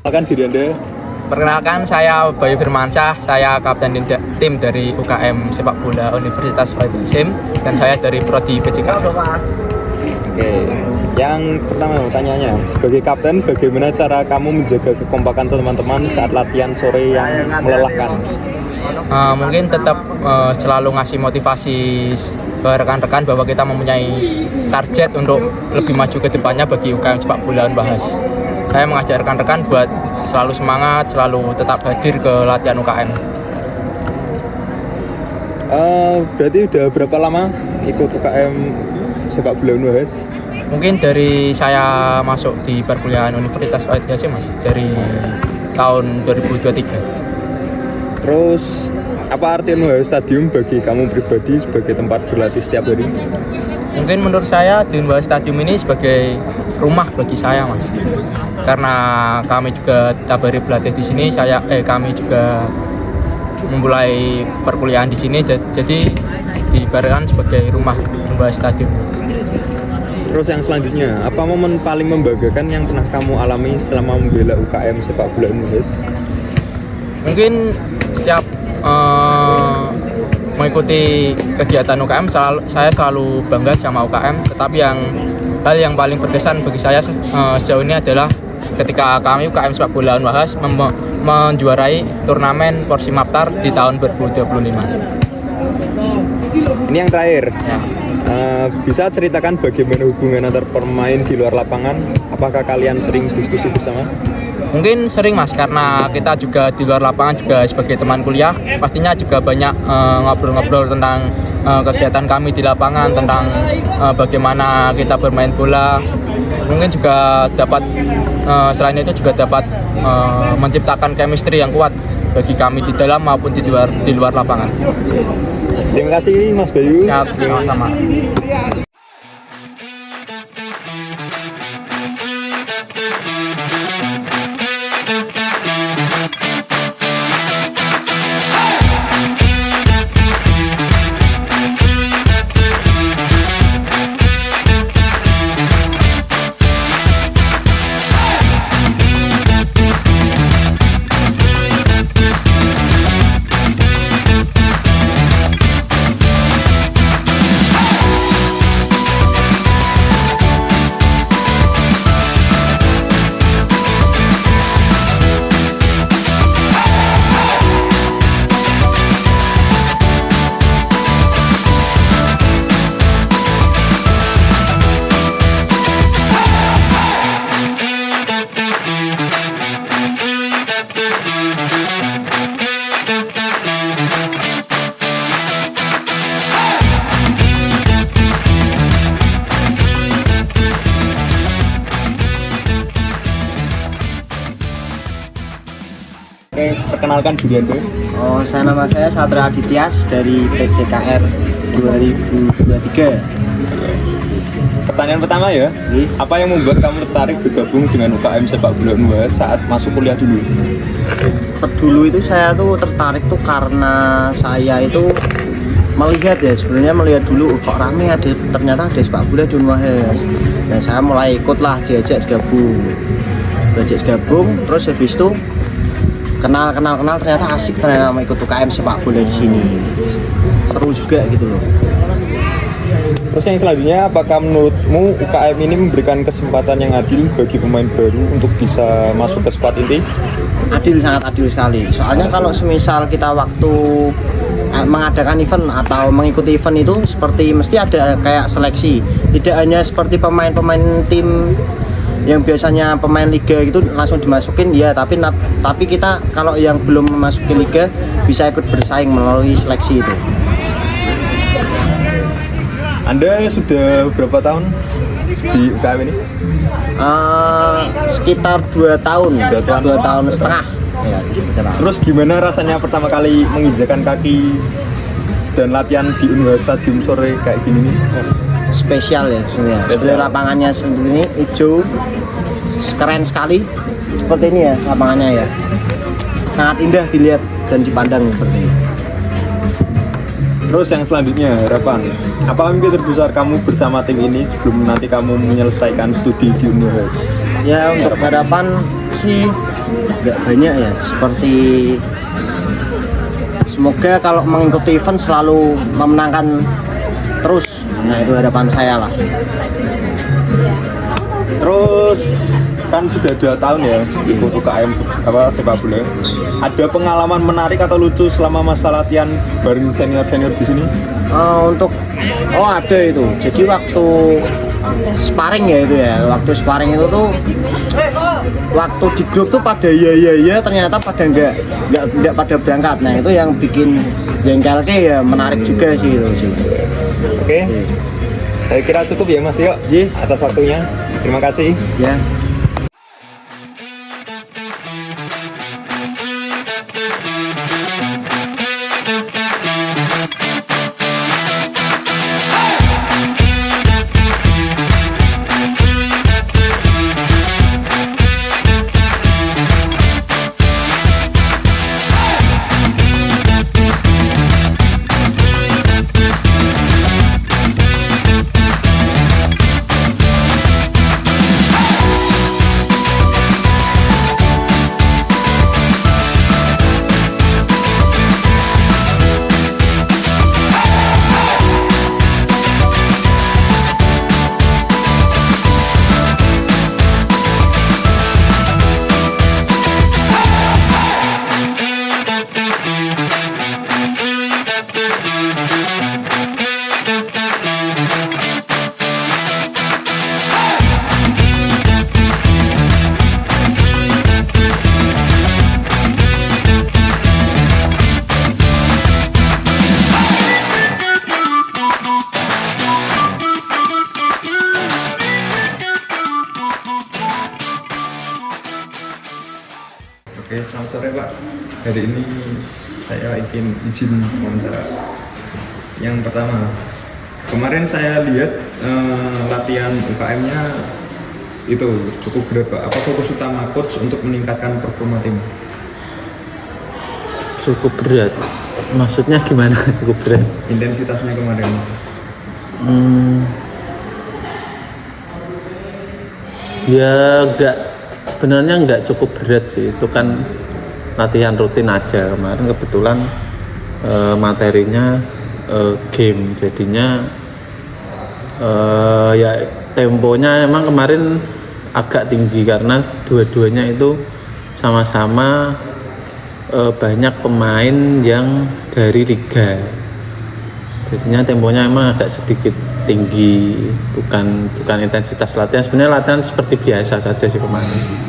Akan diri Anda. Perkenalkan, saya Bayu Firmansyah, saya kapten tim dari UKM Sepak Bola Universitas Wahid Hasyim dan saya dari Prodi PJKR. Oke, yang pertama pertanyaannya, sebagai kapten, bagaimana cara kamu menjaga kekompakan teman-teman saat latihan sore yang melelahkan? Mungkin tetap selalu ngasih motivasi ke rekan-rekan bahwa kita mempunyai target untuk lebih maju ke depannya bagi UKM Sepak Bola Unbahas. Saya mengajak rekan-rekan buat selalu semangat, selalu tetap hadir ke latihan UKM. Berarti udah berapa lama ikut UKM Sepak Bola Unbahas? Mungkin dari saya masuk di perkuliahan Universitas Wahid Hasyim, Mas, dari tahun 2023. Terus apa arti Unbahas Stadium bagi kamu pribadi sebagai tempat berlatih setiap hari? Mungkin menurut saya di Unbahas Stadium ini sebagai rumah bagi saya, Mas. Karena kami juga tiap hari berlatih di sini, kami juga memulai perkuliahan di sini, jadi diibaratkan sebagai rumah Unbahas Stadium. Terus yang selanjutnya, apa momen paling membanggakan yang pernah kamu alami selama membela UKM Sepak Bola Unbahas? Mungkin setiap mengikuti kegiatan UKM saya selalu bangga sama UKM, tetapi hal yang paling berkesan bagi saya sejauh ini adalah ketika kami UKM Sepak Bola Unbahas menjuarai turnamen Porsi Maptar di tahun 2025. Ini yang terakhir. Ya. Bisa ceritakan bagaimana hubungan antar pemain di luar lapangan? Apakah kalian sering diskusi bersama? Mungkin sering, Mas, karena kita juga di luar lapangan juga sebagai teman kuliah, pastinya juga banyak ngobrol-ngobrol tentang kegiatan kami di lapangan, tentang bagaimana kita bermain bola. Mungkin juga dapat selain itu juga dapat menciptakan chemistry yang kuat bagi kami di dalam maupun di luar lapangan. Terima kasih Mas Bayu. Siap, sama-sama. Oke, perkenalkan diri Anda. Nama saya Satria Adityas dari PJKR 2023. Pertanyaan pertama ya, apa yang membuat kamu tertarik bergabung dengan UKM Sepak Bola Unbahas saat masuk kuliah dulu? Dulu itu saya tuh tertarik tuh karena saya itu melihat dulu kok rame ternyata ada sepak bola di Unbahas. Nah saya mulai ikutlah, diajak gabung, terus habis itu kenal ternyata asik ternyata ikut UKM sepak bola di sini, seru juga gitu loh. Terus yang selanjutnya, apakah menurutmu UKM ini memberikan kesempatan yang adil bagi pemain baru untuk bisa masuk ke squad inti? Adil, sangat adil sekali. Soalnya kalau semisal kita waktu mengadakan event atau mengikuti event itu seperti mesti ada kayak seleksi, tidak hanya seperti pemain-pemain tim yang biasanya pemain liga gitu langsung dimasukin ya, tapi kita kalau yang belum memasuki liga bisa ikut bersaing melalui seleksi itu. Anda sudah berapa tahun di UKM ini? Sekitar 2 tahun, 2 tahun setengah. Ya, terus gimana rasanya pertama kali menginjakan kaki dan latihan di Unbahas Stadium sore kayak gini nih? Spesial ya sebenarnya. Lapangannya sendiri hijau, keren sekali seperti ini ya lapangannya ya, sangat indah dilihat dan dipandang seperti ini. Terus yang selanjutnya, harapan apa mimpi terbesar kamu bersama tim ini sebelum nanti kamu menyelesaikan studi di Unbahas? Ya untuk harapan sih nggak banyak ya, seperti semoga kalau mengikuti event selalu memenangkan terus. Nah itu harapan saya lah. Terus kan sudah 2 tahun ya ikut UKM sepak bola. Ada pengalaman menarik atau lucu selama masa latihan bareng senior-senior di sini? Ada itu. Jadi waktu sparring ya itu ya. Waktu sparring itu tuh waktu di grup tuh pada ya ternyata pada nggak pada berangkat. Nah itu yang bikin jengkelnya ya, menarik juga sih itu sih. Oke. Saya kira cukup ya Mas Tio atas waktunya. Terima kasih. Ya. Oke, selamat sore Pak. Hari ini saya izin wawancara. Yang pertama, kemarin saya lihat latihan UKM-nya itu cukup berat Pak. Apa fokus utama coach untuk meningkatkan performa tim? Cukup berat. Maksudnya gimana cukup berat? Intensitasnya kemarin. Ya sebenarnya nggak cukup berat sih, itu kan latihan rutin aja. Kemarin kebetulan materinya game, jadinya ya temponya emang kemarin agak tinggi karena dua-duanya itu sama-sama banyak pemain yang dari liga, jadinya temponya emang agak sedikit tinggi, bukan intensitas latihan. Sebenarnya latihan seperti biasa saja sih kemarin.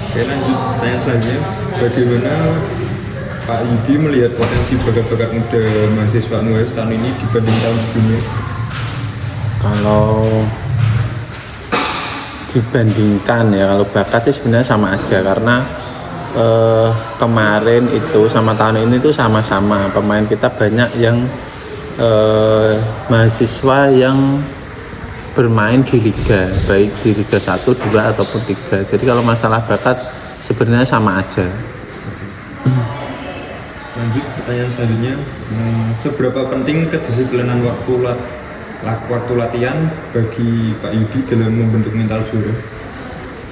Oke, lanjut pertanyaan selanjutnya. Bagaimana Pak Yudi melihat potensi bakat-bakat muda mahasiswa UNS tahun ini dibanding tahun sebelumnya? Kalau dibandingkan ya, kalau bakat sih sebenarnya sama aja, karena kemarin itu sama tahun ini tuh sama-sama pemain kita banyak yang mahasiswa yang bermain di liga, baik di Liga 1, 2 ataupun 3. Jadi kalau masalah bakat sebenarnya sama aja. Lanjut pertanyaan selanjutnya, seberapa penting kedisiplinan waktu latihan bagi Pak Yudi dalam membentuk mental juara?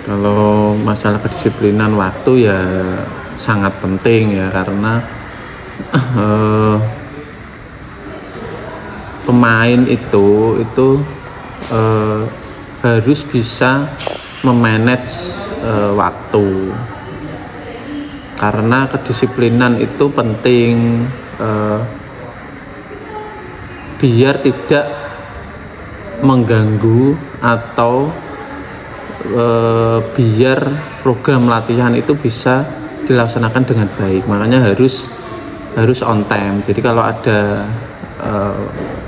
Kalau masalah kedisiplinan waktu ya sangat penting ya, karena pemain itu harus bisa memanage waktu, karena kedisiplinan itu penting biar tidak mengganggu atau biar program latihan itu bisa dilaksanakan dengan baik. Makanya harus on time. Jadi kalau ada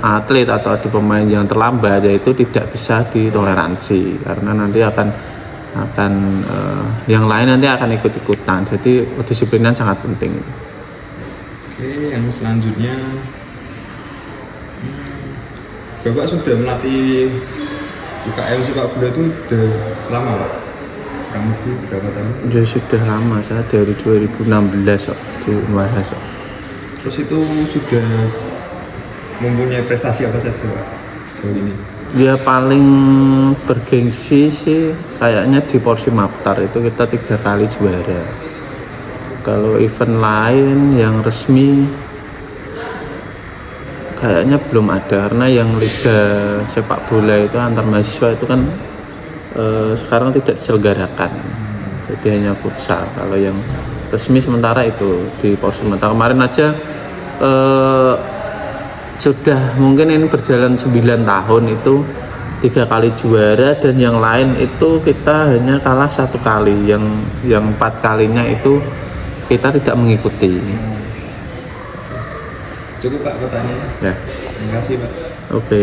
atlet atau ada pemain yang terlambat, yaitu tidak bisa ditoleransi, karena nanti akan yang lain nanti akan ikut-ikutan. Jadi kedisiplinan sangat penting. Oke, yang selanjutnya, Bapak sudah melatih UKM sepak bola itu sudah lama Pak? Kurang lebih berapa tahun? Ya sudah lama, saya dari 2016 di UNS. Terus itu sudah mempunyai prestasi apa saja Pak sejauh ini? dia paling bergengsi sih kayaknya di Porsi Maptar itu kita 3 kali juara. Kalau event lain yang resmi kayaknya belum ada, karena yang liga sepak bola itu antar mahasiswa itu kan sekarang tidak diselenggarakan, jadi hanya futsal. Kalau yang resmi sementara itu di Porsi Maptar. Kemarin aja sudah mungkin ini berjalan 9 tahun itu 3 kali juara, dan yang lain itu kita hanya kalah 1 kali, yang 4 kalinya itu kita tidak mengikuti. Cukup Pak pertanyaannya. Ya, Terima kasih Pak. oke.